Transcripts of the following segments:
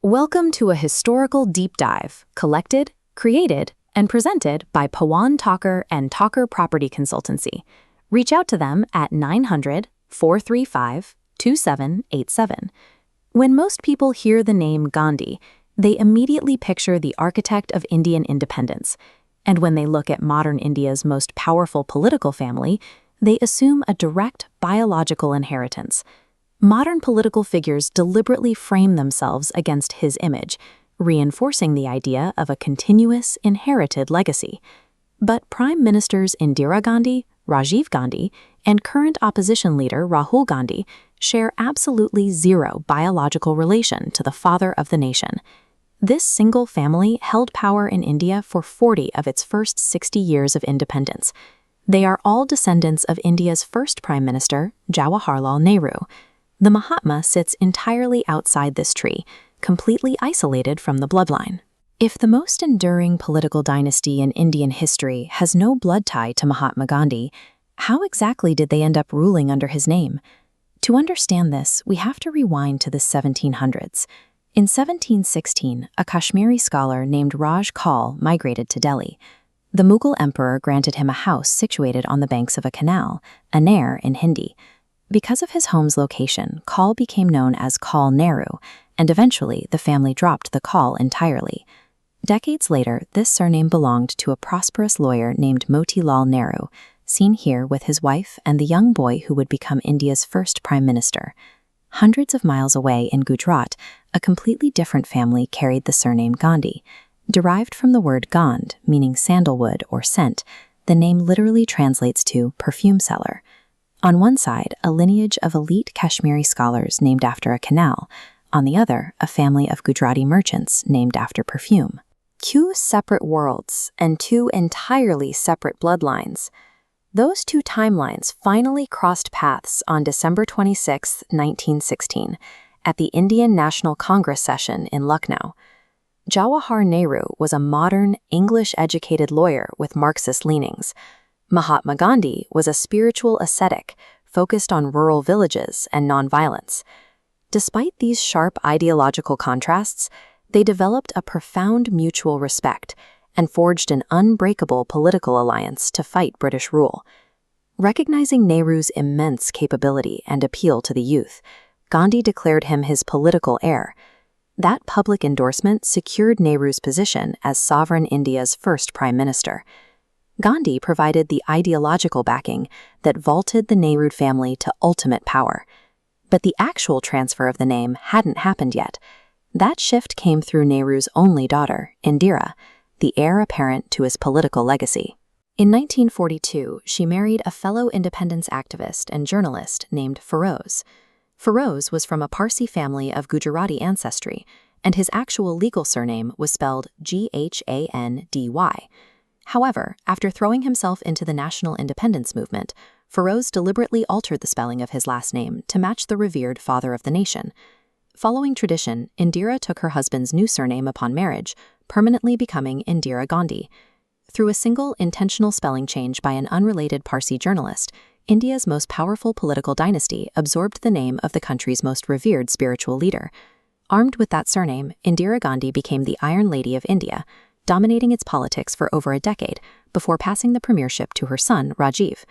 Welcome to a historical deep dive, collected, created, and presented by Pawan Talker and Talker Property Consultancy. Reach out to them at 900-435-2787. When most people hear the name Gandhi, they immediately picture the architect of Indian independence. And when they look at modern India's most powerful political family, they assume a direct biological inheritance. Modern political figures deliberately frame themselves against his image, reinforcing the idea of a continuous, inherited legacy. But Prime Ministers Indira Gandhi, Rajiv Gandhi, and current opposition leader Rahul Gandhi share absolutely zero biological relation to the father of the nation. This single family held power in India for 40 of its first 60 years of independence. They are all descendants of India's first Prime Minister, Jawaharlal Nehru. The Mahatma sits entirely outside this tree, completely isolated from the bloodline. If the most enduring political dynasty in Indian history has no blood tie to Mahatma Gandhi, how exactly did they end up ruling under his name? To understand this, we have to rewind to the 1700s. In 1716, a Kashmiri scholar named Raj Kaul migrated to Delhi. The Mughal emperor granted him a house situated on the banks of a canal, a nair in Hindi. Because of his home's location, Kaul became known as Kaul Nehru, and eventually the family dropped the Kaul entirely. Decades later, this surname belonged to a prosperous lawyer named Motilal Nehru, seen here with his wife and the young boy who would become India's first prime minister. Hundreds of miles away in Gujarat, a completely different family carried the surname Gandhi. Derived from the word Gand, meaning sandalwood or scent, the name literally translates to perfume seller. On one side, a lineage of elite Kashmiri scholars named after a canal. On the other, a family of Gujarati merchants named after perfume. Two separate worlds and two entirely separate bloodlines. Those two timelines finally crossed paths on December 26, 1916, at the Indian National Congress session in Lucknow. Jawaharlal Nehru was a modern, English-educated lawyer with Marxist leanings. Mahatma Gandhi was a spiritual ascetic focused on rural villages and nonviolence. Despite these sharp ideological contrasts, they developed a profound mutual respect and forged an unbreakable political alliance to fight British rule. Recognizing Nehru's immense capability and appeal to the youth, Gandhi declared him his political heir. That public endorsement secured Nehru's position as sovereign India's first prime minister. Gandhi provided the ideological backing that vaulted the Nehru family to ultimate power. But the actual transfer of the name hadn't happened yet. That shift came through Nehru's only daughter, Indira, the heir apparent to his political legacy. In 1942, she married a fellow independence activist and journalist named Feroz. Feroz was from a Parsi family of Gujarati ancestry, and his actual legal surname was spelled Ghandy. However, after throwing himself into the national independence movement, Feroz deliberately altered the spelling of his last name to match the revered father of the nation. Following tradition, Indira took her husband's new surname upon marriage, permanently becoming Indira Gandhi. Through a single intentional spelling change by an unrelated Parsi journalist, India's most powerful political dynasty absorbed the name of the country's most revered spiritual leader. Armed with that surname, Indira Gandhi became the Iron Lady of India, dominating its politics for over a decade before passing the premiership to her son, Rajiv.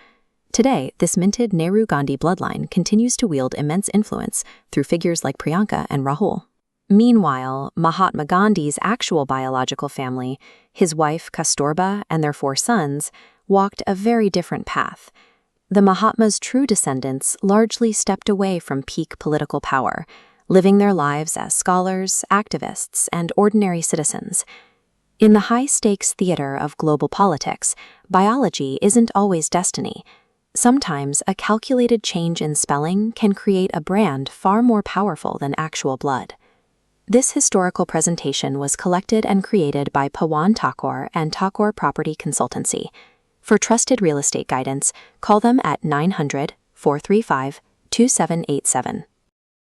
Today, this minted Nehru-Gandhi bloodline continues to wield immense influence through figures like Priyanka and Rahul. Meanwhile, Mahatma Gandhi's actual biological family, his wife Kasturba and their 4 sons, walked a very different path. The Mahatma's true descendants largely stepped away from peak political power, living their lives as scholars, activists, and ordinary citizens. In the high-stakes theater of global politics, biology isn't always destiny. Sometimes a calculated change in spelling can create a brand far more powerful than actual blood. This historical presentation was collected and created by Pawan Talker and Talker Property Consultancy. For trusted real estate guidance, call them at 900-435-2787.